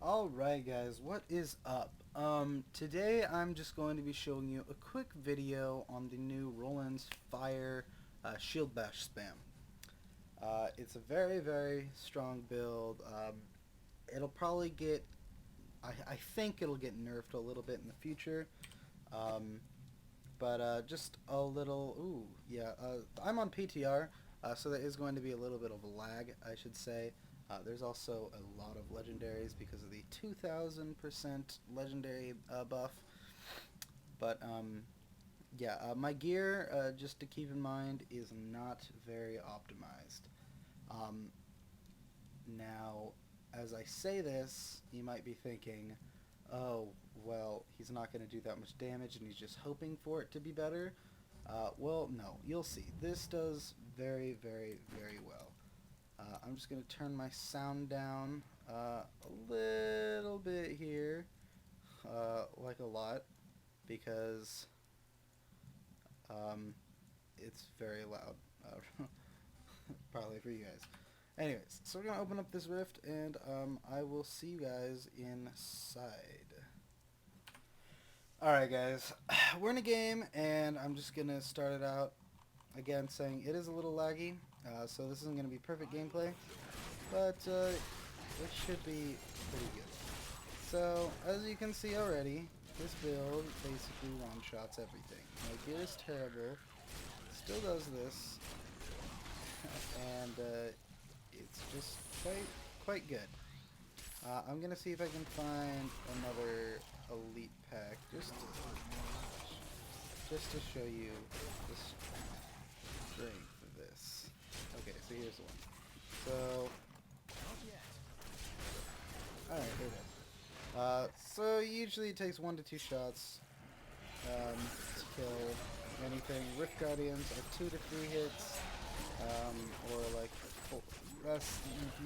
Alright guys, what is up? Today I'm just going to be showing you a quick video on the new Roland's Fire Shield Bash spam. It's a very strong build. It'll probably get, I think it'll get nerfed a little bit in the future. But just a little, I'm on PTR, so there is going to be a little bit of a lag, I should say. There's also a lot of legendaries because of the 2000% legendary buff. But my gear, just to keep in mind, is not very optimized. Now, as I say this, you might be thinking, oh, well, he's not going to do that much damage and he's just hoping for it to be better. Well, no, you'll see. This does very well. I'm just going to turn my sound down a little bit here, like a lot, because it's very loud, probably for you guys. Anyways, so we're going to open up this rift, and I will see you guys inside. Alright guys, we're in a game, and I'm just going to start it out again saying it is a little laggy, so this isn't going to be perfect gameplay, but it should be pretty good. So, as you can see already, this build basically one-shots everything. My gear is terrible, still does this, and it's just quite good. I'm going to see if I can find another elite pack, just to show you the strength of this. Okay, so here's one. So, alright, here it is. So usually it takes 1 to 2 shots to kill anything. Rift Guardians are 2 to 3 hits, or like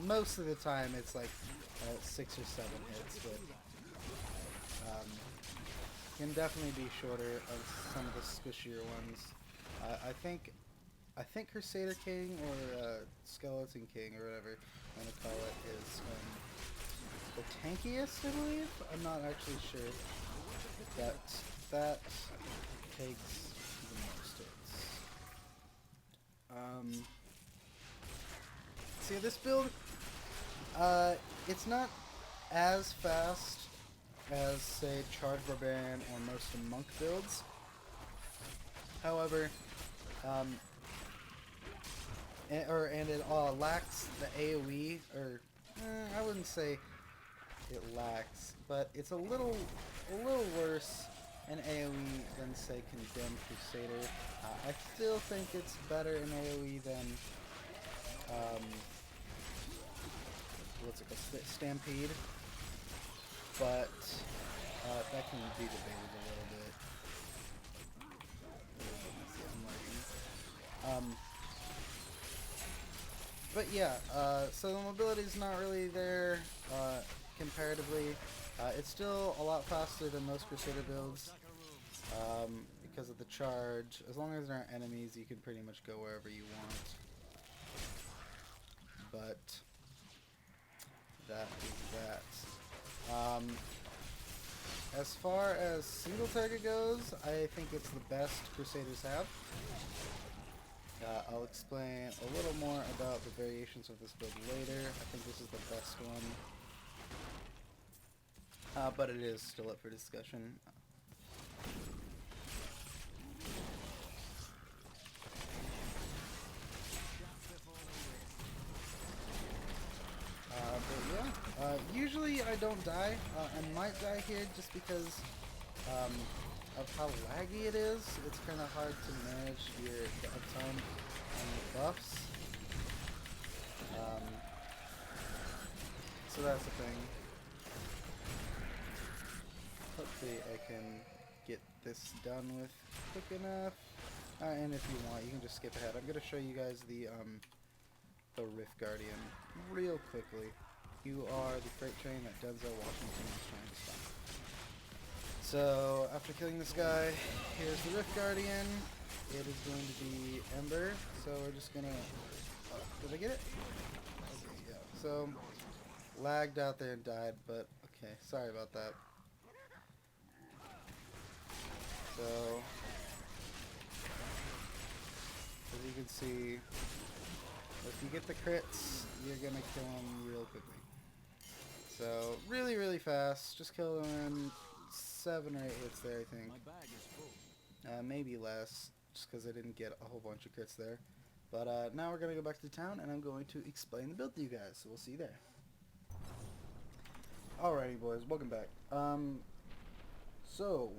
most of the time it's like 6 or 7 hits, but can definitely be shorter of some of the squishier ones. I think Crusader King or Skeleton King or whatever you want to call it is the tankiest, I believe. I'm not actually sure. That takes the most hits. See, this build, it's not as fast as, say, Charge Barbarian or most of Monk builds. However, and it lacks the AoE, or I wouldn't say it lacks, but it's a little worse in AoE than, say, Condemned Crusader. I still think it's better in AoE than what's it called, Stampede, but that can be debated a little bit. But yeah, so the mobility is not really there comparatively. It's still a lot faster than most Crusader builds because of the charge. As long as there aren't enemies, you can pretty much go wherever you want. But that is that. As far as single target goes, I think it's the best Crusaders have. I'll explain a little more about the variations of this build later. I think this is the best one, but it is still up for discussion. But yeah, usually I don't die. I might die here just because of how laggy it is. It's kind of hard to manage the uptime and the buffs. So that's the thing. Hopefully I can get this done with quick enough. And if you want, you can just skip ahead. I'm going to show you guys the Rift Guardian real quickly. You are the freight train that Denzel Washington is trying to stop. So, after killing this guy, here's the Rift Guardian. It is going to be Ember, so we're just gonna... did I get it? Okay, yeah. So, lagged out there and died, but Okay, sorry about that. So, as you can see, if you get the crits, you're gonna kill them real quickly. So, really, really fast. Just kill them in 7 or 8 hits there, I think. My bag is full. Maybe less, just because I didn't get a whole bunch of crits there. But now we're gonna go back to town, and I'm going to explain the build to you guys. So we'll see you there. Alrighty, boys, welcome back. So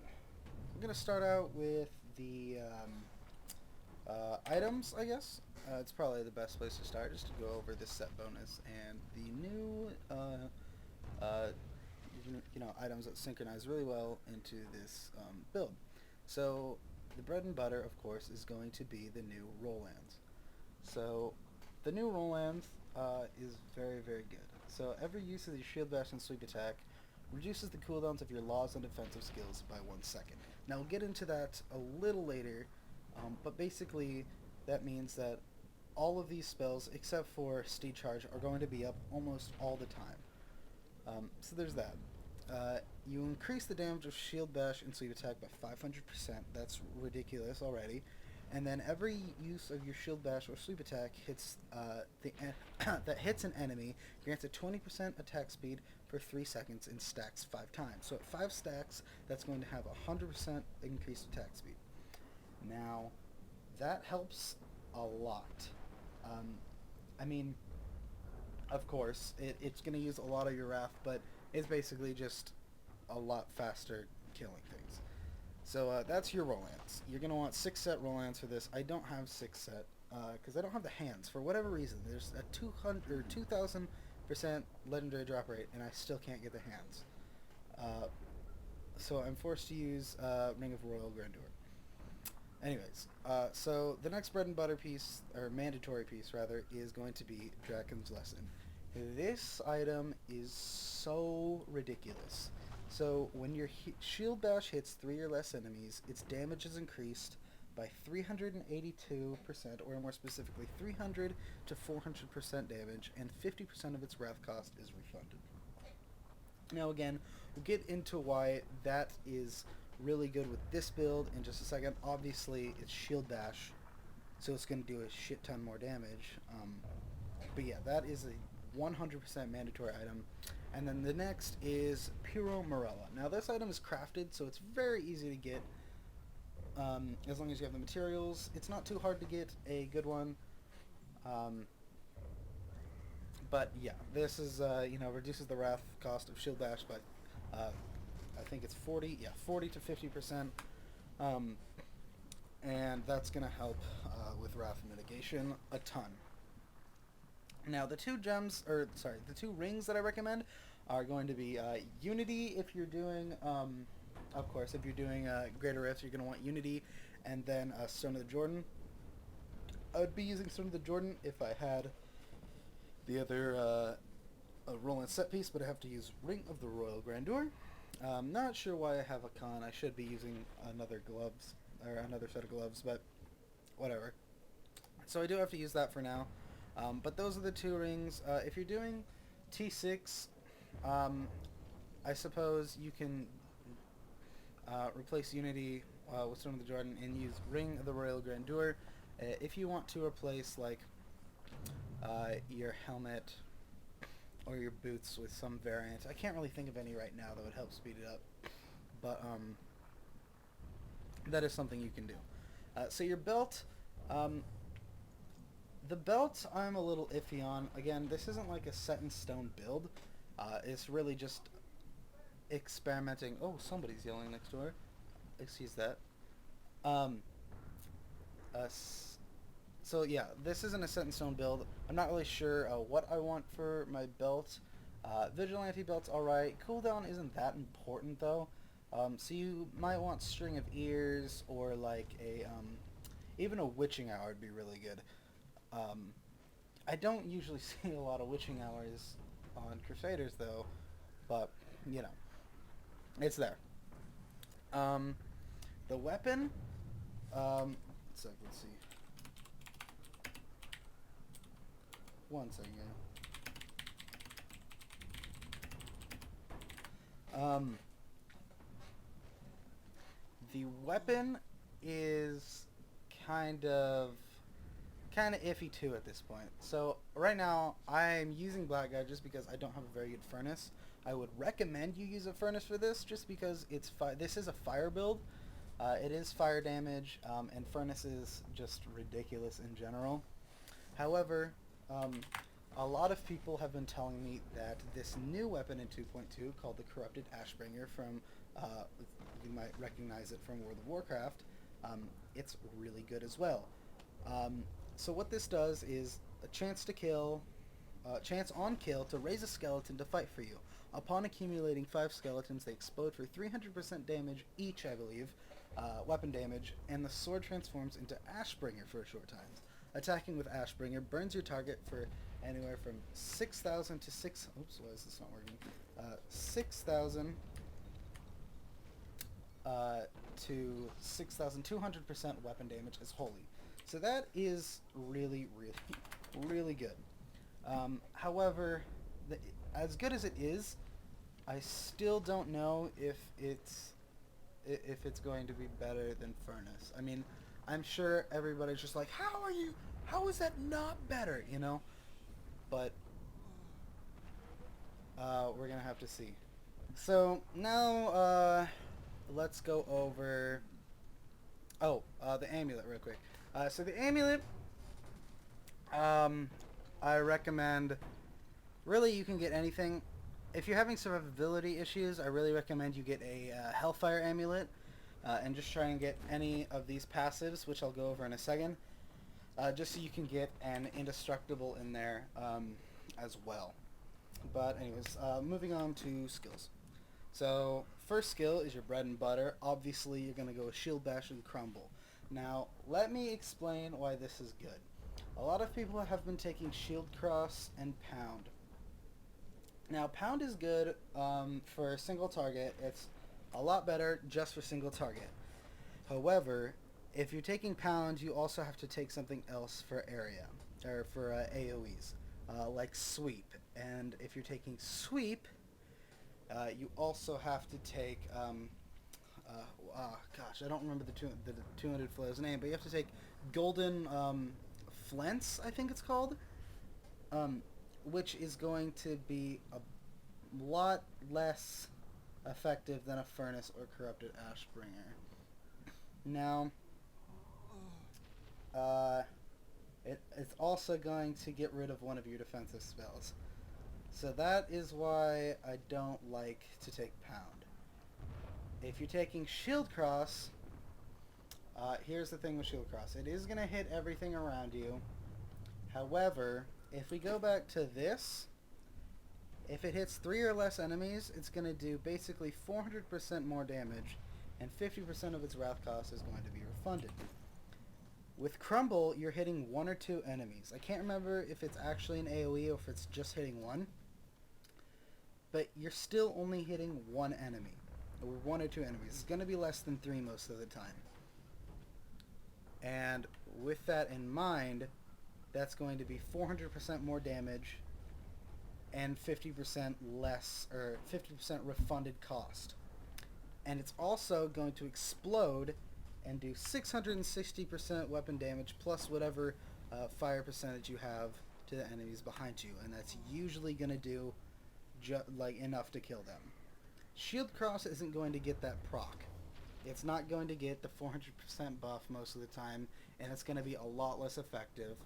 we're gonna start out with the items, I guess. It's probably the best place to start, just to go over this set bonus and the new, items that synchronize really well into this build. So the bread and butter, of course, is going to be the new Roland. So the new Roland is very, very good. So every use of your shield bash and sweep attack reduces the cooldowns of your laws and defensive skills by 1 second. Now we'll get into that a little later, but basically that means that all of these spells, except for Steed Charge, are going to be up almost all the time. So there's that. You increase the damage of shield bash and sweep attack by 500%. That's ridiculous already. And then every use of your shield bash or sweep attack hits that hits an enemy grants a 20% attack speed for 3 seconds and stacks 5 times. So at 5 stacks, that's going to have a 100% increased attack speed. Now, that helps a lot. I mean, of course, it's going to use a lot of your Wrath, but it's basically just a lot faster killing things. So that's your Rolands. You're going to want 6 set Rolands for this. I don't have 6 set because I don't have the hands. For whatever reason, there's a 2,000% legendary drop rate, and I still can't get the hands. So I'm forced to use Ring of Royal Grandeur. Anyways, so the next bread and butter piece, or mandatory piece rather, is going to be Draken's Lesson. This item is so ridiculous. So when your shield bash hits 3 or less enemies, its damage is increased by 382%, or more specifically 300 to 400% damage, and 50% of its wrath cost is refunded. Now again, we'll get into why that is really good with this build in just a second. Obviously, it's shield bash, so it's going to do a shit ton more damage. But yeah, that is a 100% mandatory item. And then the next is Puro Morella. Now this item is crafted, so it's very easy to get as long as you have the materials. It's not too hard to get a good one. But yeah, this is, reduces the wrath cost of shield bash by, I think it's 40 to 50%. And that's going to help with wrath mitigation a ton. Now, the 2 rings that I recommend are going to be Unity if you're doing, of course, if you're doing Greater Rifts, you're going to want Unity, and then Stone of the Jordan. I would be using Stone of the Jordan if I had the other Roland set piece, but I have to use Ring of the Royal Grandeur. Not sure why I have a con. I should be using another set of gloves, but whatever. So I do have to use that for now. But those are the 2 rings. If you're doing T6, I suppose you can replace Unity with Stone of the Jordan and use Ring of the Royal Grandeur. If you want to replace like your helmet or your boots with some variant, I can't really think of any right now that would help speed it up. But that is something you can do. So your belt. The belt I'm a little iffy on. Again, this isn't like a set in stone build. It's really just experimenting. Oh, somebody's yelling next door. Excuse that. So yeah, this isn't a set in stone build. I'm not really sure what I want for my belt. Vigilante belt's alright. Cooldown isn't that important though. So you might want String of Ears or like a even a Witching Hour would be really good. I don't usually see a lot of Witching Hours on Crusaders though, but you know, it's there. The weapon, let's see. One second. Um, the weapon is kind of iffy too at this point. So right now I'm using Black Guy just because I don't have a very good furnace. I would recommend you use a furnace for this just because this is a fire build. It is fire damage, and furnace is just ridiculous in general. However, a lot of people have been telling me that this new weapon in 2.2 called the Corrupted Ashbringer from, you might recognize it from World of Warcraft, it's really good as well. So what this does is a chance on kill to raise a skeleton to fight for you. Upon accumulating 5 skeletons, they explode for 300% damage each, I believe, weapon damage, and the sword transforms into Ashbringer for a short time. Attacking with Ashbringer burns your target for anywhere from 6,000 to 6... Oops, why is this not working? 6,000 to 6,200% weapon damage as holy. So that is really, really, really good. However, as good as it is, I still don't know if it's going to be better than Furnace. I mean, I'm sure everybody's just like, how is that not better, you know? But we're gonna have to see. So now let's go over the amulet real quick. So the amulet, I recommend, really you can get anything. If you're having survivability issues, I really recommend you get a Hellfire amulet, and just try and get any of these passives, which I'll go over in a second, just so you can get an indestructible in there as well. But anyways, moving on to skills. So first skill is your bread and butter. Obviously, you're going to go with Shield Bash and Crumble. Now, let me explain why this is good. A lot of people have been taking Shield Cross and Pound. Now, Pound is good for single target. It's a lot better just for single target. However, if you're taking Pound, you also have to take something else for area, or for AoEs, like Sweep. And if you're taking Sweep, you also have to take, gosh, I don't remember the 200 flow's name, but you have to take Golden Flents, I think it's called, which is going to be a lot less effective than a Furnace or Corrupted Ashbringer. Now, it's also going to get rid of one of your defensive spells. So that is why I don't like to take Pound. If you're taking Shield Cross, here's the thing with Shield Cross. It is going to hit everything around you. However, if we go back to this, if it hits 3 or less enemies, it's going to do basically 400% more damage, and 50% of its wrath cost is going to be refunded. With Crumble, you're hitting 1 or 2 enemies. I can't remember if it's actually an AoE or if it's just hitting 1. But you're still only hitting 1 enemy. Or 1 or 2 enemies. It's going to be less than 3 most of the time. And with that in mind, that's going to be 400% more damage and 50% less, or 50% refunded cost. And it's also going to explode and do 660% weapon damage plus whatever fire percentage you have to the enemies behind you, and that's usually going to do enough to kill them. Shield Cross isn't going to get that proc. It's not going to get the 400% buff most of the time, and it's going to be a lot less effective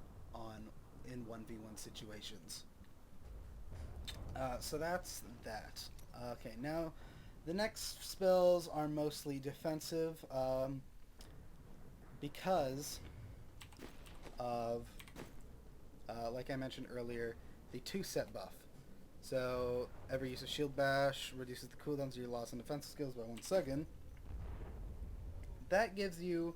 in 1v1 situations. So that's that. Okay, now the next spells are mostly defensive, because of, like I mentioned earlier, the 2-set buff. So every use of Shield Bash reduces the cooldowns of your loss and defensive skills by 1 second. That gives you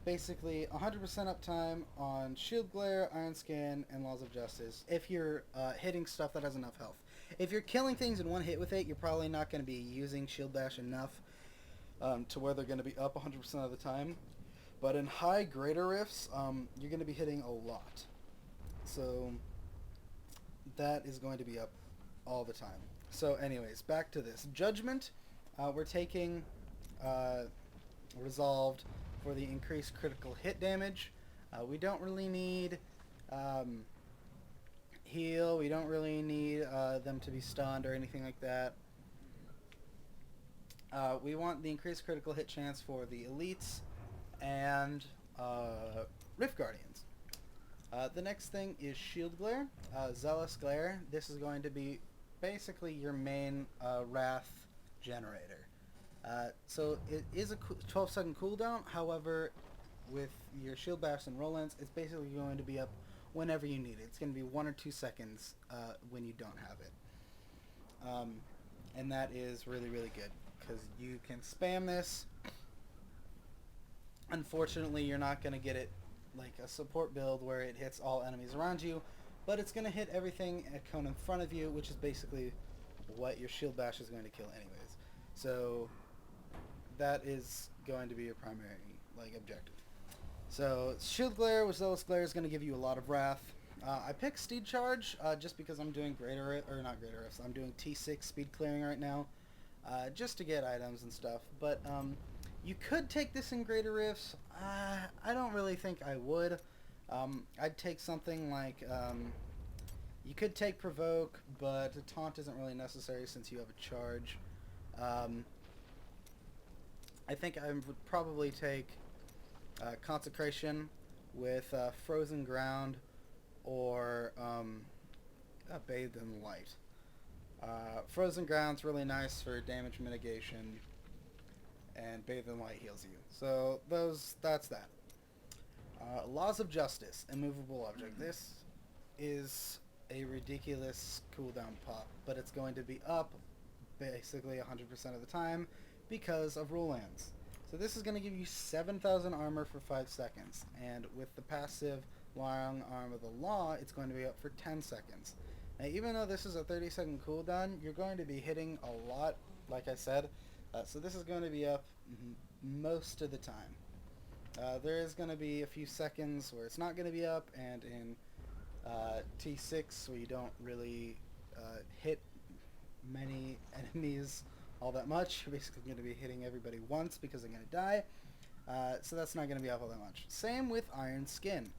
basically 100% uptime on Shield Glare, Iron Skin, and Laws of Justice if you're hitting stuff that has enough health. If you're killing things in one hit with it, you're probably not going to be using Shield Bash enough to where they're going to be up 100% of the time. But in high greater rifts, you're going to be hitting a lot. So that is going to be up all the time. So anyways, back to this. Judgment, we're taking Resolved for the increased critical hit damage. We don't really need heal. We don't really need them to be stunned or anything like that. We want the increased critical hit chance for the elites and Rift Guardians. The next thing is Shield Glare, Zealous Glare. This is going to be basically your main Wrath generator. So it is a 12-second cooldown. However, with your Shield Bash and Roland's, it's basically going to be up whenever you need it. It's going to be 1 or 2 seconds when you don't have it. And that is really, really good because you can spam this. Unfortunately, you're not going to get it like a support build where it hits all enemies around you, but it's going to hit everything at cone in front of you, which is basically what your Shield Bash is going to kill anyways. So that is going to be your primary objective. So Shield Glare with Zealous Glare is going to give you a lot of Wrath. I picked Steed Charge just because I'm doing not Greater Rifts. I'm doing T6 speed clearing right now, just to get items and stuff. But you could take this in Greater Rifts. I don't really think I would. I'd take something like you could take Provoke, but a taunt isn't really necessary since you have a charge. I think I would probably take Consecration with Frozen Ground or Bathed in Light. Frozen Ground's really nice for damage mitigation, and Bathed in Light heals you. So that's that. Laws of Justice, Immovable Object. This is a ridiculous cooldown pop, but it's going to be up basically 100% of the time because of Roland's. So this is going to give you 7,000 armor for 5 seconds, and with the passive Long Arm of the Law, it's going to be up for 10 seconds. Now, even though this is a 30-second cooldown, you're going to be hitting a lot, like I said, so this is going to be up most of the time. There is going to be a few seconds where it's not going to be up, and in T6 where you don't really hit many enemies all that much. You're basically going to be hitting everybody once because they're going to die. So that's not going to be up all that much. Same with Iron Skin.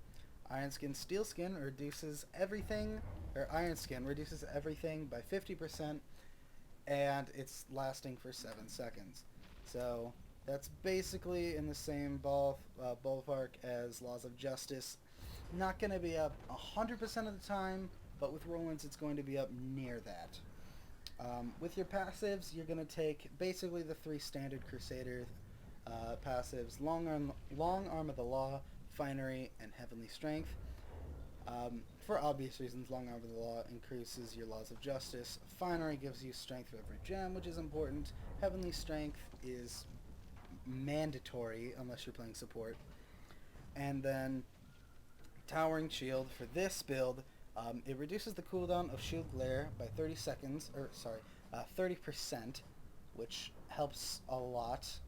Iron Skin Steel Skin reduces everything, or Iron Skin reduces everything by 50%, and it's lasting for 7 seconds. So that's basically in the same ballpark as Laws of Justice. Not going to be up 100% of the time, but with Roland's it's going to be up near that. With your passives, you're going to take basically the 3 standard Crusader passives: Long Arm of the Law, Finery, and Heavenly Strength. For obvious reasons, Long Arm of the Law increases your Laws of Justice. Finery gives you strength for every gem, which is important. Heavenly Strength is mandatory unless you're playing support. And then Towering Shield for this build. It reduces the cooldown of Shield Glare by 30%, which helps a lot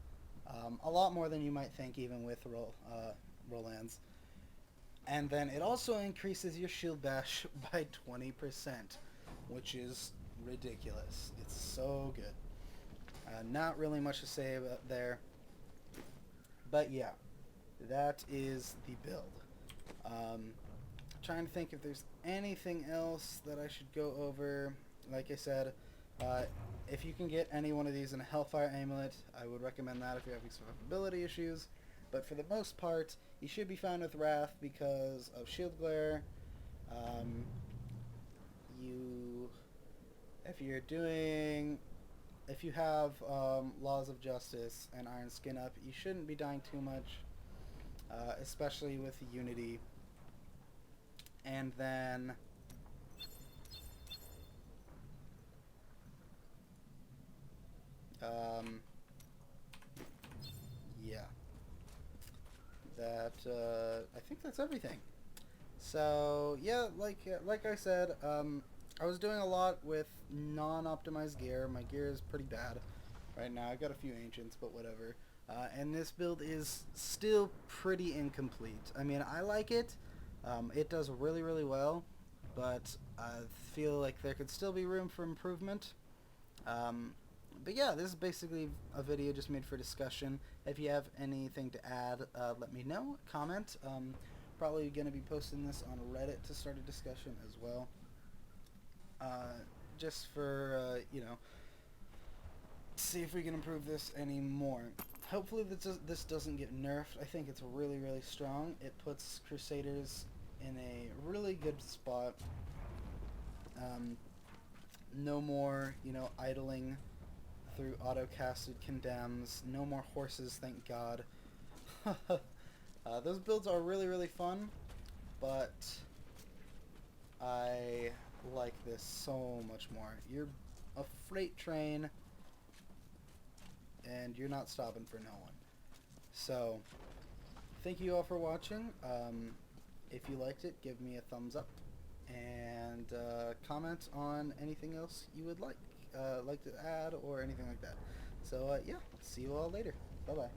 more than you might think, even with Roland's. And then it also increases your Shield Bash by 20%, which is ridiculous. It's so good. Not really much to say about there, but yeah, that is the build. Trying to think if there's anything else that I should go over. Like I said, if you can get any one of these in a Hellfire Amulet, I would recommend that if you're having survivability issues. But for the most part, you should be fine with Wrath because of Shield Glare. If you have Laws of Justice and Iron Skin up, you shouldn't be dying too much, especially with Unity. And then yeah, I think that's everything. So yeah, like I said, I was doing a lot with non-optimized gear. My gear is pretty bad right now. I got a few ancients, but whatever. And this build is still pretty incomplete. I mean, I like it. It does really, really well, but I feel like there could still be room for improvement. But yeah, this is basically a video just made for discussion. If you have anything to add, let me know. Comment. Probably going to be posting this on Reddit to start a discussion as well. Just for, see if we can improve this any more. Hopefully this doesn't get nerfed. I think it's really, really strong. It puts Crusaders in a really good spot. No more, idling through auto-casted condemns. No more horses, thank God. Those builds are really, really fun, but I like this so much more. You're a freight train, and you're not stopping for no one. So, thank you all for watching. If you liked it, give me a thumbs up, and comment on anything else you would like to add or anything like that. So, yeah, see you all later. Bye-bye.